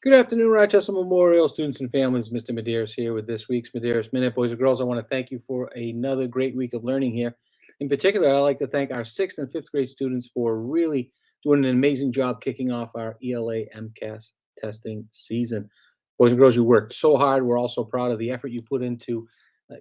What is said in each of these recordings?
Good afternoon, Rochester Memorial students and families. Mr. Medeiros here with this week's Medeiros Minute. Boys and girls, I want to thank you for another great week of learning here. In particular, I'd like to thank our sixth and fifth grade students for really doing an amazing job kicking off our ELA MCAS testing season. Boys and girls, you worked so hard. We're also proud of the effort you put into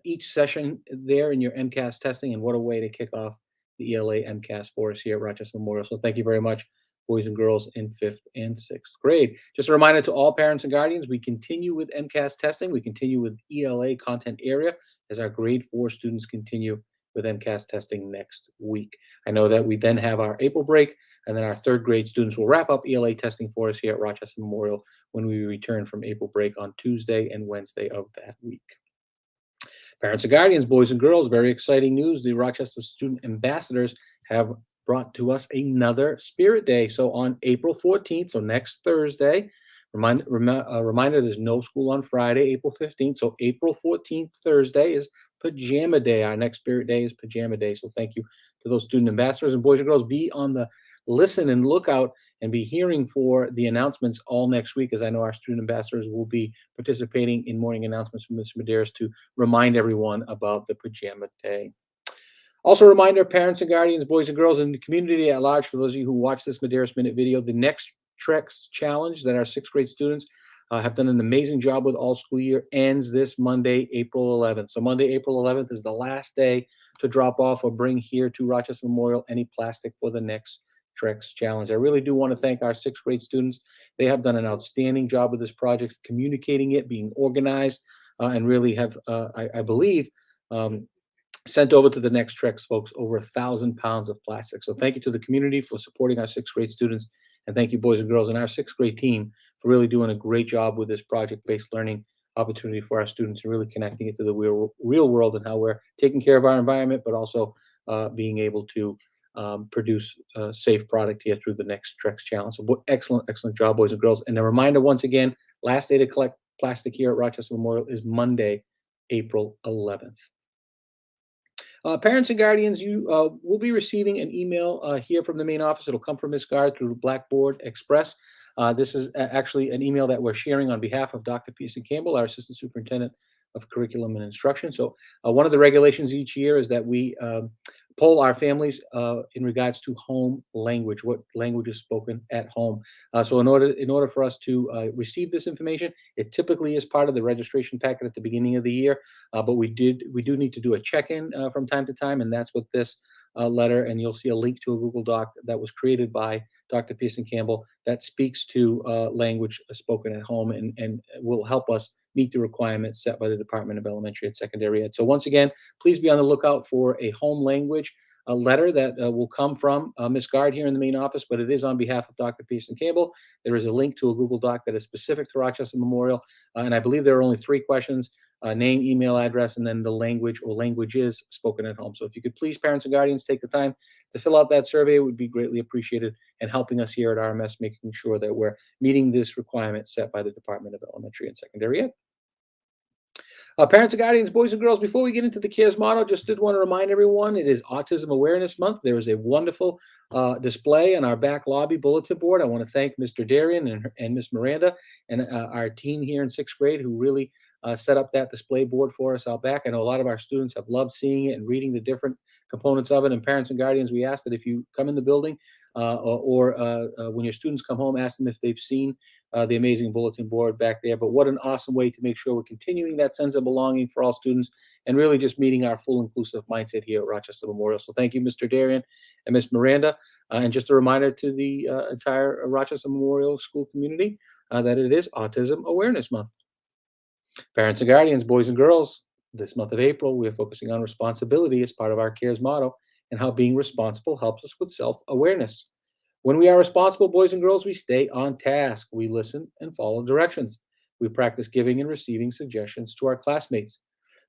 each session there in your MCAS testing, and what a way to kick off the ELA MCAS for us here at Rochester Memorial. So thank you very much, boys and girls in fifth and sixth grade. Just a reminder to all parents and guardians, we continue with MCAS testing. We continue with ELA content area as our grade 4 students continue with MCAS testing next week. I know that we then have our April break, and then our third grade students will wrap up ELA testing for us here at Rochester Memorial when we return from April break on Tuesday and Wednesday of that week. Parents and guardians, boys and girls, very exciting news. The Rochester Student Ambassadors have brought to us another Spirit Day. So on April 14th, so next Thursday, reminder, there's no school on Friday, April 15th. So April 14th, Thursday, is Pajama Day. Our next Spirit Day is Pajama Day. So thank you to those student ambassadors. And boys and girls, be on the listen and lookout and be hearing for the announcements all next week, as I know our student ambassadors will be participating in morning announcements from Mr. Medeiros to remind everyone about the Pajama Day. Also, a reminder, parents and guardians, boys and girls, and the community at large, for those of you who watch this Medeiros Minute video, the Nexttrex challenge that our sixth grade students have done an amazing job with all school year ends this Monday, April 11th. So Monday, April 11th is the last day to drop off or bring here to Rochester Memorial any plastic for the Nexttrex challenge. I really do want to thank our sixth grade students. They have done an outstanding job with this project, communicating it, being organized, and really have, I believe, sent over to the Nexttrex folks over 1,000 pounds of plastic. So thank you to the community for supporting our sixth grade students. And thank you, boys and girls, and our sixth grade team for really doing a great job with this project-based learning opportunity for our students and really connecting it to the real world and how we're taking care of our environment, but also being able to produce a safe product here through the Nexttrex challenge. So excellent job, boys and girls. And a reminder once again, last day to collect plastic here at Rochester Memorial is Monday, April 11th. Parents and guardians, you will be receiving an email here from the main office. It'll come from Ms. Guard through Blackboard Express. This is actually an email that we're sharing on behalf of Dr. Pearson Campbell, our Assistant Superintendent of Curriculum and Instruction. So one of the regulations each year is that we poll our families in regards to home language, what language is spoken at home. So in order for us to receive this information, it typically is part of the registration packet at the beginning of the year. But we do need to do a check-in from time to time, and that's what this letter, and you'll see a link to a Google Doc that was created by Dr. Pearson Campbell that speaks to language spoken at home and will help us meet the requirements set by the Department of Elementary and Secondary Ed. So once again, please be on the lookout for a home language letter that will come from Ms. Guard here in the main office, but it is on behalf of Dr. Pearson Campbell. There is a link to a Google Doc that is specific to Rochester Memorial, and I believe there are only 3 questions: name, email address, and then the language or languages spoken at home. So if you could please, parents and guardians, take the time to fill out that survey, it would be greatly appreciated, and helping us here at RMS making sure that we're meeting this requirement set by the Department of Elementary and Secondary Ed. Parents and guardians, boys and girls, before we get into the CARES model, just did want to remind everyone it is Autism Awareness Month. There is a wonderful display on our back lobby bulletin board. I want to thank Mr. Darian and Miss Miranda and our team here in sixth grade who really set up that display board for us out back. I know a lot of our students have loved seeing it and reading the different components of it. And parents and guardians, we ask that if you come in the building or when your students come home, ask them if they've seen the amazing bulletin board back there. But what an awesome way to make sure we're continuing that sense of belonging for all students and really just meeting our full inclusive mindset here at Rochester Memorial. So thank you, Mr. Darian and Miss Miranda. And just a reminder to the entire Rochester Memorial School community that it is Autism Awareness Month. Parents and guardians, boys and girls, this month of April, we are focusing on responsibility as part of our CARES motto and how being responsible helps us with self-awareness. When we are responsible, boys and girls, we stay on task. We listen and follow directions. We practice giving and receiving suggestions to our classmates.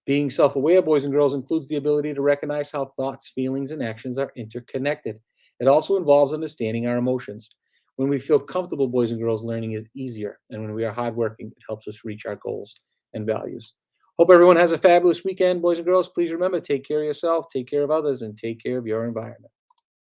Being self-aware, boys and girls, includes the ability to recognize how thoughts, feelings, and actions are interconnected. It also involves understanding our emotions. When we feel comfortable, boys and girls, learning is easier. And when we are hardworking, it helps us reach our goals and values. Hope everyone has a fabulous weekend, boys and girls. Please remember, take care of yourself, take care of others, and take care of your environment.